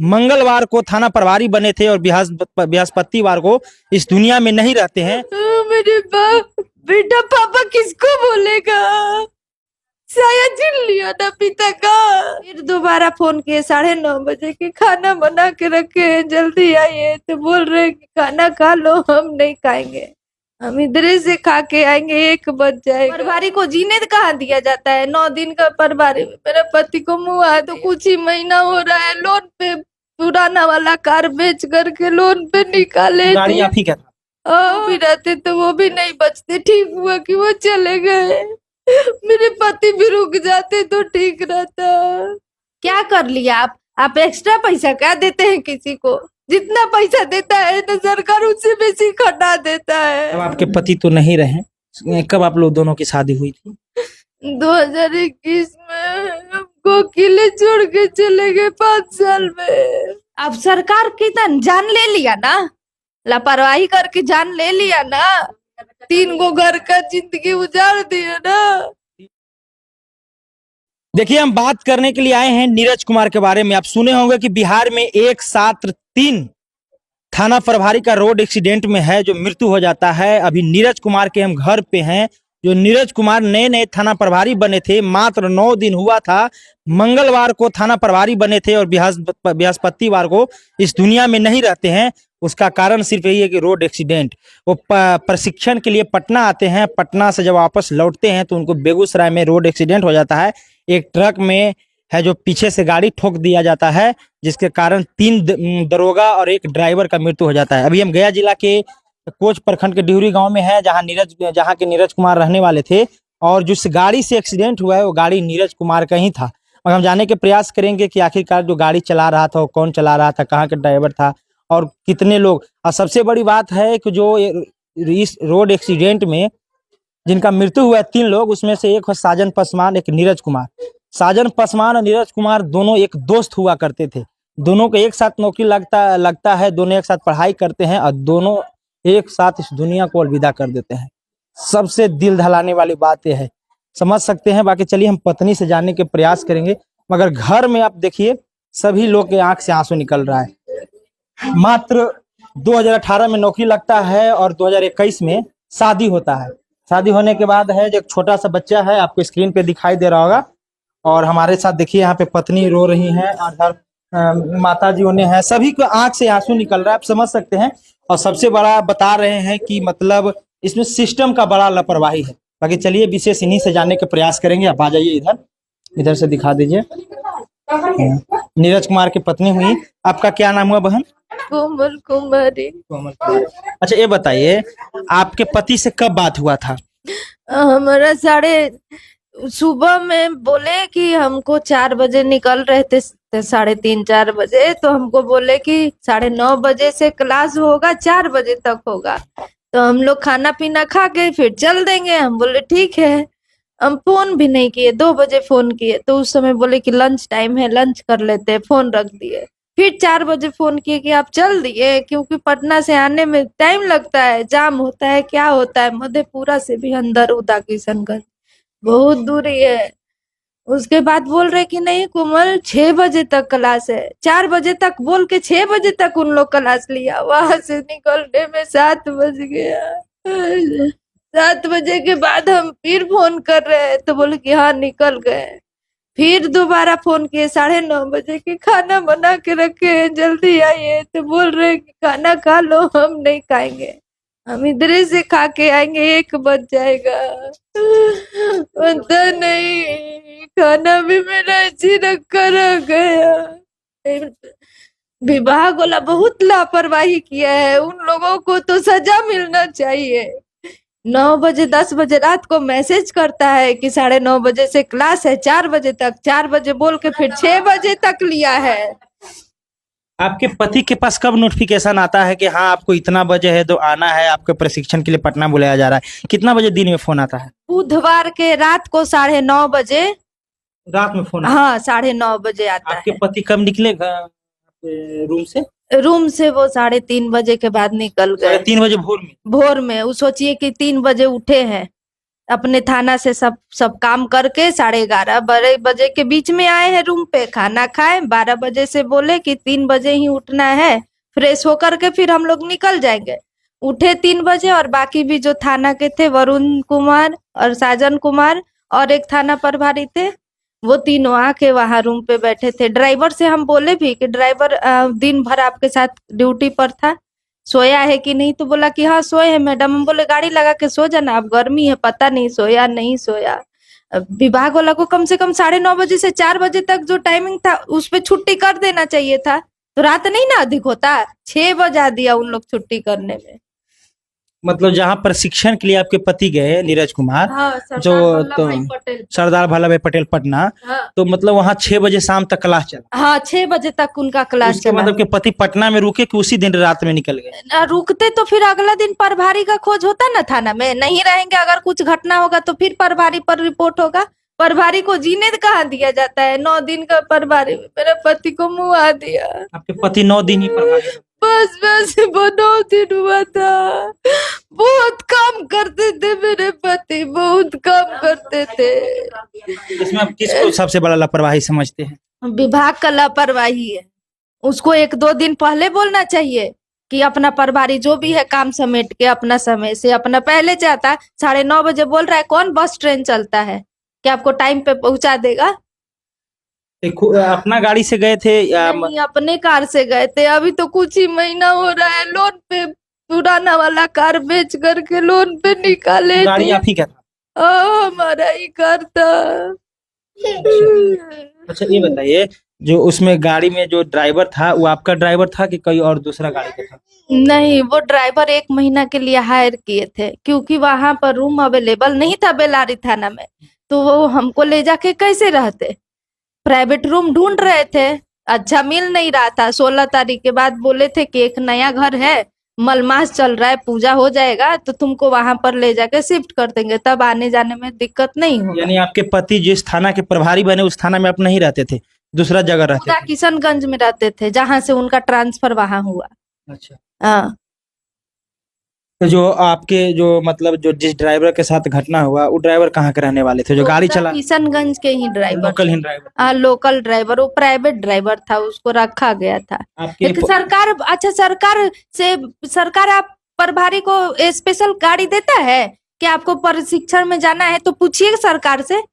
मंगलवार को थाना प्रभारी बने थे और बृहस्पतिवार को इस दुनिया में नहीं रहते हैं। मेरे बेटा पापा किसको बोलेगा? शायद जिन लिया ना पिता का। फिर दोबारा फोन किए 9:30 के, खाना बना के रखे हैं, जल्दी आइए। तो बोल रहे कि खाना खा लो, हम नहीं खाएंगे, हम इधर से खा के आएंगे, 1 बज जाएगा। प्रभारी को जीने कहाँ दिया जाता है? 9 दिन का प्रभारी मेरे पति को मुआ है, तो कुछ ही महीना हो रहा है। लोन पे पुराना वाला कार बेच करके लोन पे निकाले गाड़ी आप ही क्या था? भी रहते तो वो भी नहीं बचते। ठीक हुआ कि वो चले गए, मेरे पति भी रुक जाते तो ठीक रहता। क्या कर लिया आप एक्स्ट्रा पैसा क्या देते हैं किसी को? जितना पैसा देता है तो सरकार उससे बेसी खटा देता है। अब आपके पति तो नहीं रहे, कब आप लोग दोनों की शादी हुई थी? 2021 में हमको अकेले छोड़ के चले गए 5 साल में। अब सरकार की जान ले लिया ना, लापरवाही करके जान ले लिया ना, 3 गो घर का जिंदगी उजाड़ दिया ना। देखिए, हम बात करने के लिए आए हैं नीरज कुमार के बारे में। आप सुने होंगे कि बिहार में एक साथ 3 थाना प्रभारी का रोड एक्सीडेंट में है जो मृत्यु हो जाता है। अभी नीरज कुमार के हम घर पे हैं। जो नीरज कुमार नए नए थाना प्रभारी बने थे, मात्र 9 दिन हुआ था। मंगलवार को थाना प्रभारी बने थे और बृहस्पतिवार को इस दुनिया में नहीं रहते हैं। उसका कारण सिर्फ यही है कि रोड एक्सीडेंट। वो प्रशिक्षण के लिए पटना आते हैं, पटना से जब वापस लौटते हैं तो उनको बेगूसराय में रोड एक्सीडेंट हो जाता है। एक ट्रक में है जो पीछे से गाड़ी ठोक दिया जाता है, जिसके कारण 3 दरोगा और 1 ड्राइवर का मृत्यु हो जाता है। अभी हम गया जिला के कोच प्रखंड के डिहरी गांव में है, जहां के नीरज कुमार रहने वाले थे। और जिस गाड़ी से एक्सीडेंट हुआ है वो गाड़ी नीरज कुमार का ही था। और हम जानने के प्रयास करेंगे कि आखिरकार जो गाड़ी चला रहा था वो कौन चला रहा था, कहाँ का ड्राइवर था और कितने लोग। और सबसे बड़ी बात है कि जो इस रोड एक्सीडेंट में जिनका मृत्यु हुआ है 3 लोग, उसमें से एक है साजन पासवान, एक नीरज कुमार। साजन पासवान और नीरज कुमार दोनों एक दोस्त हुआ करते थे। दोनों को एक साथ नौकरी लगता है, दोनों एक साथ पढ़ाई करते हैं और दोनों एक साथ इस दुनिया को अलविदा कर देते हैं। सबसे दिल दहलाने वाली बात यह है, समझ सकते हैं। बाकी चलिए हम पत्नी से जानने के प्रयास करेंगे। मगर घर में आप देखिए सभी लोग के आंख से आंसू निकल रहा है। मात्र 2018 में नौकरी लगता है और 2021 में शादी होता है। शादी होने के बाद है जो एक छोटा सा बच्चा है, आपको स्क्रीन पे दिखाई दे रहा होगा। और हमारे साथ देखिए यहाँ पे पत्नी रो रही है और माता जी उन्हें है, सभी को आंख से आंसू निकल रहा है, आप समझ सकते हैं। और सबसे बड़ा बता रहे हैं कि मतलब इसमें सिस्टम का बड़ा लापरवाही है। बाकी चलिए विशेष इन्हीं से जानने के प्रयास करेंगे। आप आ जाइए इधर से दिखा दीजिए। नीरज कुमार की पत्नी हुई, आपका क्या नाम हुआ बहन? कोमल कुमारी। कोमल कुमारी। अच्छा ये बताइए, आपके पति से कब बात हुआ था? हमारा सुबह में बोले कि हमको 4 बजे निकल रहे थे, 3:30-4 बजे। तो हमको बोले कि 9:30 बजे से क्लास होगा, 4 बजे तक होगा, तो हम लोग खाना पीना खा के फिर चल देंगे। हम बोले ठीक है। हम फोन भी नहीं किए, 2 बजे फोन किए तो उस समय बोले कि लंच टाइम है, लंच कर लेते हैं, फोन रख दिए। फिर 4 बजे फोन किए कि आप चल दिए, क्योंकि पटना से आने में टाइम लगता है, जाम होता है, क्या होता है, मधेपुरा से भी अंदर उदा किशनगंज बहुत दूरी है। उसके बाद बोल रहे कि नहीं कोमल 6 बजे तक क्लास है। 4 बजे तक बोल के 6 बजे तक उन लोग क्लास लिया। वहां से निकलने में 7 बज गया। 7 बजे के बाद हम फिर फोन कर रहे हैं तो बोले कि हाँ निकल गए। फिर दोबारा फोन किए 9:30 बजे के, खाना बना के रखे हैं, जल्दी आइए। तो बोल रहे कि खाना खा लो, हम नहीं खाएंगे, हम इधर से खा के आएंगे, 1 बज जाएगा। पता नहीं खाना भी मेरा ऐसी रखा रह गया। विभाग वाला बहुत लापरवाही किया है, उन लोगों को तो सजा मिलना चाहिए। 9 बजे 10 बजे रात को मैसेज करता है कि 9:30 बजे से क्लास है, 4 बजे तक, 4 बजे बोल के फिर 6 बजे तक लिया है। आपके पति के पास कब नोटिफिकेशन आता है कि हाँ आपको इतना बजे है तो आना है, आपके प्रशिक्षण के लिए पटना बुलाया जा रहा है? कितना बजे दिन में फोन आता है? बुधवार के रात को 9:30 बजे रात में फोन? हाँ 9:30 बजे आता आपके है। पति कब निकलेगा रूम से? रूम से वो 3:30 बजे के बाद निकल गए। 3 बजे भोर में? भोर में वो सोचिए कि 3 बजे उठे हैं, अपने थाना से सब सब काम करके 11:30 बजे के बीच में आए हैं रूम पे, खाना खाए, 12 बजे से बोले कि 3 बजे ही उठना है, फ्रेश होकर के फिर हम लोग निकल जाएंगे। उठे 3 बजे, और बाकी भी जो थाना के थे, वरुण कुमार और साजन कुमार और एक थाना प्रभारी थे, वो तीनों आके वहां रूम पे बैठे थे। ड्राइवर से हम बोले भी कि ड्राइवर दिन भर आपके साथ ड्यूटी पर था, सोया है कि नहीं, तो बोला कि हाँ सोए है मैडम। हम बोले गाड़ी लगा के सो जाना, अब गर्मी है, पता नहीं सोया नहीं सोया। विभाग वाला को कम से कम 9:30 बजे से 4 बजे तक जो टाइमिंग था उस पे छुट्टी कर देना चाहिए था, तो रात नहीं ना अधिक होता। 6 बजा दिया उन लोग छुट्टी करने में। मतलब जहाँ प्रशिक्षण के लिए आपके पति गए नीरज कुमार, हाँ, जो तो पटेल। सरदार वल्लभ भाई पटेल पटना, हाँ, तो मतलब वहाँ 6 बजे शाम तक क्लास चला। हाँ 6 बजे तक उनका क्लास उसके चला। मतलब के पति पटना में रुके कि उसी दिन रात में निकल गए? रुकते तो फिर अगला दिन प्रभारी का खोज होता ना थाना में, नहीं रहेंगे, अगर कुछ घटना होगा तो फिर प्रभारी पर रिपोर्ट होगा। प्रभारी को जीने कहाँ दिया जाता है? 9 दिन का प्रभारी मेरे पति को मुआ दिया। आपके पति 9 दिन ही प्रभारी? बस वो 9 दिन हुआ था। बहुत काम करते थे मेरे पति, बहुत काम करते थे। इसमें आप किसको सबसे बड़ा लापरवाही समझते हैं? विभाग का लापरवाही है। उसको 1-2 दिन पहले बोलना चाहिए कि अपना प्रभारी जो भी है काम समेट के अपना समय से अपना पहले चाहता। 9:30 बजे बोल रहा है, कौन बस ट्रेन चलता है कि आपको टाइम पे पहुंचा देगा? अपना गाड़ी से गए थे या नहीं, अपने कार से गए थे। अभी तो कुछ ही महीना हो रहा है, लोन पे पुराना वाला कार बेच करके लोन पे निकाले गाड़ी थे। आप ही का था? हमारा ही कार था। अच्छा ये बताइए, जो उसमें गाड़ी में जो ड्राइवर था वो आपका ड्राइवर था कि कोई और दूसरा गाड़ी का था? नहीं, वो ड्राइवर 1 महीना के लिए हायर किए थे, क्योंकि वहां पर रूम अवेलेबल नहीं था बेलारी थाना में, तो वो हमको ले जाके कैसे रहते। प्राइवेट रूम ढूंढ रहे थे, अच्छा मिल नहीं रहा था। 16 तारीख के बाद बोले थे कि एक नया घर है, मलमास चल रहा है, पूजा हो जाएगा तो तुमको वहां पर ले जाके शिफ्ट कर देंगे, तब आने जाने में दिक्कत नहीं होगा। यानी आपके पति जिस थाना के प्रभारी बने उस थाना में आप नहीं रहते थे, दूसरा जगह रहते थे? किशनगंज में रहते थे, जहां से उनका ट्रांसफर वहां हुआ। अच्छा, हाँ। तो जो आपके जो मतलब जो जिस ड्राइवर के साथ घटना हुआ वो ड्राइवर कहाँ के रहने वाले थे जो गाड़ी चला? किशनगंज के ही ड्राइवर, लोकल ही ड्राइवर? हाँ लोकल ड्राइवर, वो प्राइवेट ड्राइवर था, उसको रखा गया था। आपके सरकार, अच्छा सरकार आप प्रभारी को स्पेशल गाड़ी देता है कि आपको प्रशिक्षण में जाना है तो पूछिए सरकार से,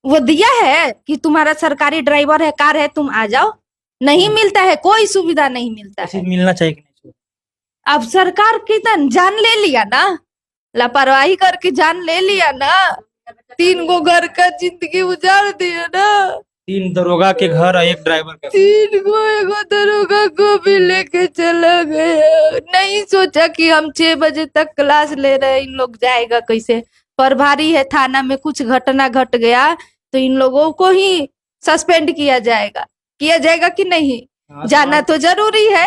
वो दिया है कि तुम्हारा सरकारी ड्राइवर है, कार है, तुम आ जाओ? नहीं मिलता है, कोई सुविधा नहीं मिलता है। मिलना चाहिए कि नहीं? अब सरकार की जान ले लिया ना, लापरवाही करके जान ले लिया ना, 3 गो घर का जिंदगी उजाड़ दिया ना। 3 दरोगा के घर और 1 ड्राइवर का। 3 गो, एगो दरोगा को भी लेके चला गया। नहीं सोचा कि हम 6 बजे तक क्लास ले रहे हैं, इन लोग जाएगा कैसे? प्रभारी है थाना में, कुछ घटना घट गया तो इन लोगों को ही सस्पेंड किया जाएगा कि नहीं? जाना तो जरूरी है।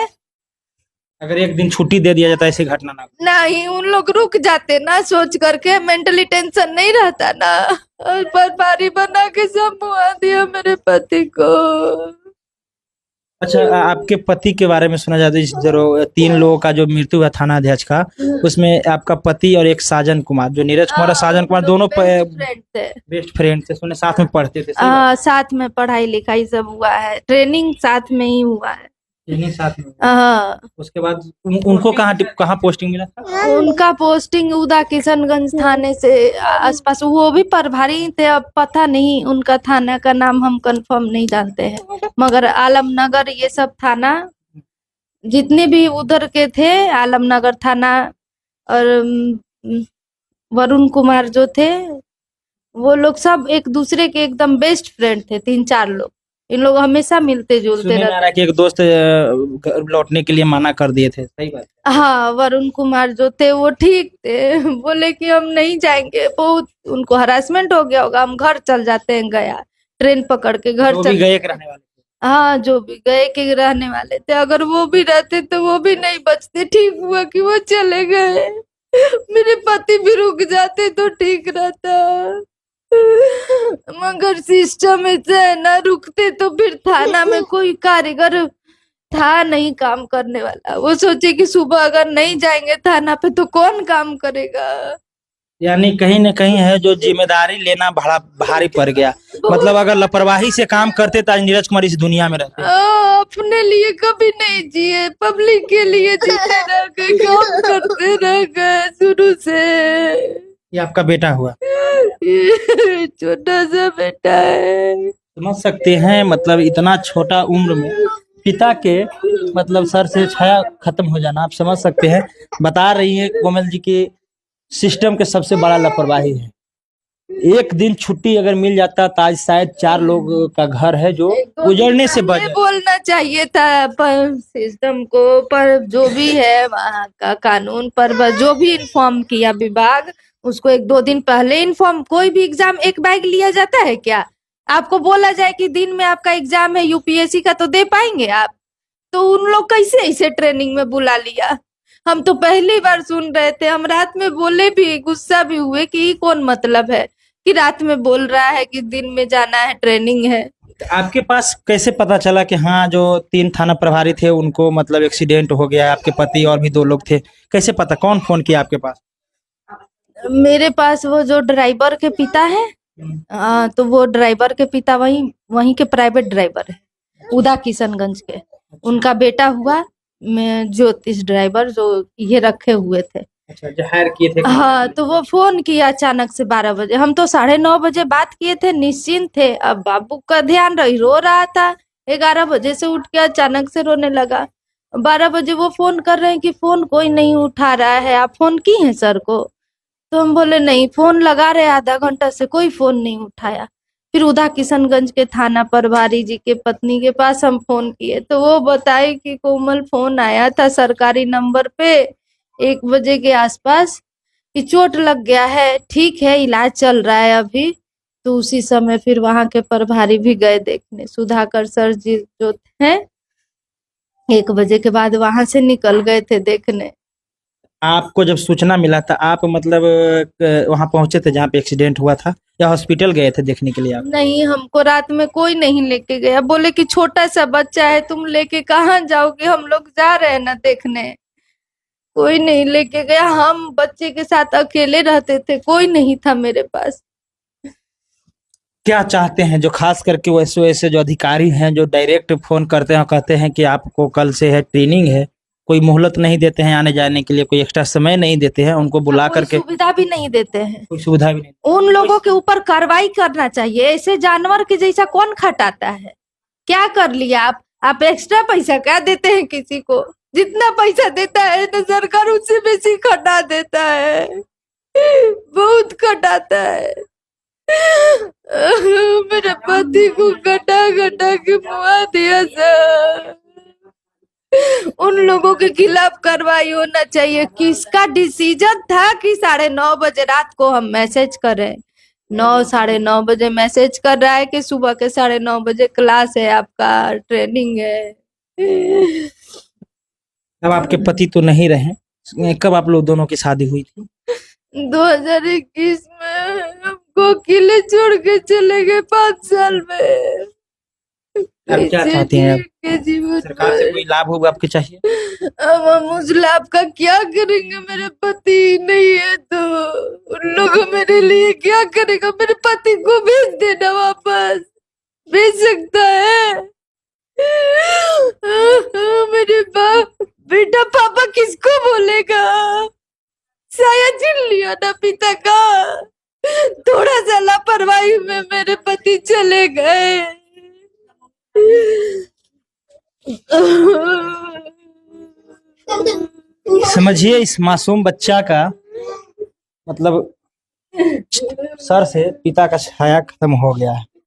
अगर 1 दिन छुट्टी दे दिया जाता ऐसी घटना ना? नहीं, उन लोग रुक जाते ना, सोच करके मेंटली टेंशन नहीं रहता ना। और प्रभारी बना के सब मुआ दिया मेरे पति को। अच्छा, आपके पति के बारे में सुना जाता है जो 3 लोगों का जो मृत्यु हुआ थाना अध्यक्ष का, उसमें आपका पति और एक साजन कुमार, जो नीरज कुमार और साजन कुमार दोनों बेस्ट फ्रेंड थे, सुने साथ में पढ़ते थे? साथ में पढ़ाई लिखाई सब हुआ है, ट्रेनिंग साथ में ही हुआ है। ट्रेनिंग साथ में? उसके बाद उनको कहाँ पोस्टिंग मिला था? उनका पोस्टिंग उदा किशनगंज थाने से आसपास, वो भी प्रभारी थे। अब पता नहीं, उनका थाना का नाम हम कंफर्म नहीं जानते हैं, मगर आलमनगर ये सब थाना जितने भी उधर के थे, आलमनगर थाना और वरुण कुमार जो थे, वो लोग सब एक दूसरे के एकदम बेस्ट फ्रेंड थे। 3-4 लोग, इन लोग हमेशा मिलते जुलते रहते। कि एक दोस्त लौटने के लिए मना कर दिए थे, सही बात? हाँ, वरुण कुमार जो थे वो ठीक थे, बोले कि हम नहीं जाएंगे, बहुत उनको हरासमेंट हो गया होगा, हम घर चल जाते हैं। गया ट्रेन पकड़ के घर चल गए के रहने वाले? हाँ, जो भी गए के रहने वाले थे, अगर वो भी रहते तो वो भी नहीं बचते। ठीक हुआ कि वो चले गए, मेरे पति भी रुक जाते तो ठीक रहता, मगर सिस्टम ऐसा है ना, रुकते तो फिर थाना में कोई कारीगर था नहीं काम करने वाला। वो सोचे कि सुबह अगर नहीं जाएंगे थाना पे तो कौन काम करेगा। यानी कहीं न कहीं है जो जिम्मेदारी लेना बड़ा भारी पड़ गया। मतलब अगर लापरवाही से काम करते तो आज नीरज कुमार इस दुनिया में रहते। अपने लिए कभी नहीं जिए, पब्लिक के लिए जीते रह गए, काम करते रह गए शुरू से। ये आपका बेटा हुआ। छोटा सा बेटा है। समझ सकते हैं मतलब इतना छोटा उम्र में पिता के मतलब सर से छाया खत्म हो जाना आप समझ सकते हैं। बता रही है कोमल जी की सिस्टम के सबसे बड़ा लापरवाही है। एक दिन छुट्टी अगर मिल जाता तो आज शायद 4 लोग का घर है जो उजड़ने से बच पहले बोलना चाहिए था पर सिस्टम को, पर जो भी है वहाँ का कानून पर जो भी इन्फॉर्म किया विभाग उसको 1-2 दिन पहले इन्फॉर्म। कोई भी एग्जाम एक बैग लिया जाता है क्या? आपको बोला जाए कि दिन में आपका एग्जाम है यूपीएससी का तो दे पाएंगे आप? तो उन लोग कैसे इसे ट्रेनिंग में बुला लिया? हम तो पहली बार सुन रहे थे। हम रात में बोले भी, गुस्सा भी हुए कि ये कौन मतलब है कि रात में बोल रहा है कि दिन में जाना है, ट्रेनिंग है। आपके पास कैसे पता चला कि हाँ जो 3 थाना प्रभारी थे उनको मतलब एक्सीडेंट हो गया? आपके पति और भी 2 लोग थे, कैसे पता? कौन फोन किया आपके पास? मेरे पास वो जो ड्राइवर के पिता है, तो वो ड्राइवर के पिता वहीं के प्राइवेट ड्राइवर है, उदा किशनगंज के। उनका बेटा हुआ मैं ज्योतिष ड्राइवर जो ये रखे हुए थे। अच्छा, जो हायर किए थे। हाँ, तो वो फोन किया अचानक से 12 बजे। हम तो 9:30 बजे बात किए थे, निश्चिंत थे। अब बाबू का ध्यान रो रहा था। 11 बजे से उठ के अचानक से रोने लगा। 12 बजे वो फोन कर रहे हैं कि फोन कोई नहीं उठा रहा है, आप फोन की हैं सर को? तो हम बोले नहीं, फोन लगा रहे आधा घंटा से, कोई फोन नहीं उठाया। फिर उदा किशनगंज के थाना प्रभारी जी के पत्नी के पास हम फोन किए तो वो बताए कि कोमल फोन आया था सरकारी नंबर पे 1 बजे के आसपास कि चोट लग गया है, ठीक है, इलाज चल रहा है अभी। तो उसी समय फिर वहां के प्रभारी भी गए देखने, सुधाकर सर जी जो हैं 1 बजे के बाद वहां से निकल गए थे देखने। आपको जब सूचना मिला था आप मतलब वहां पहुंचे थे जहाँ पे एक्सीडेंट हुआ था या हॉस्पिटल गए थे देखने के लिए आप? नहीं, हमको रात में कोई नहीं लेके गया। बोले कि छोटा सा बच्चा है, तुम लेके कहाँ जाओगे, हम लोग जा रहे हैं ना देखने। कोई नहीं लेके गया। हम बच्चे के साथ अकेले रहते थे, कोई नहीं था मेरे पास। क्या चाहते हैं जो खास करके वैसे वैसे जो अधिकारी हैं जो डायरेक्ट फोन करते हैं, कहते हैं कि आपको कल से है ट्रेनिंग है, कोई मोहलत नहीं देते हैं आने जाने के लिए, कोई एक्स्ट्रा समय नहीं देते हैं, उनको बुला करके सुविधा भी नहीं देते हैं। कोई सुविधा भी नहीं। उन लोगों के ऊपर कार्रवाई करना चाहिए। ऐसे जानवर के जैसा कौन खटाता है? क्या कर लिया आप एक्स्ट्रा पैसा क्या देते हैं किसी को? जितना पैसा देता है ना सरकार उससे बेसी खटा देता है, बहुत खटाता है। मेरे पति को घटा घटा के मुआ दिया सर। उन लोगों के खिलाफ कार्रवाई होना चाहिए। किसका डिसीजन था कि 9:30 बजे रात को हम मैसेज करें? 9-9:30 बजे मैसेज कर रहा है कि सुबह के 9:30 बजे क्लास है आपका, ट्रेनिंग है। अब आपके पति तो नहीं रहे, कब आप लोग दोनों की शादी हुई थी? 2021 में हमको अकेले छोड़ के चले गए 5 साल में। आप क्या चाहते हैं? जीवन सरकार से कोई लाभ होगा आपके चाहिए? अब हम उस लाभ का क्या करेंगे? मेरे पति नहीं है तो उन लोग मेरे लिए क्या करेगा? मेरे पति को भेज देना वापस, भेज सकता है? मेरे बाप बेटा पापा किसको बोलेगा? शायद चिन लिया ना पिता का। थोड़ा सा लापरवाही में मेरे पति चले गए। समझिए इस मासूम बच्चा का मतलब सर से पिता का छाया खत्म हो गया है।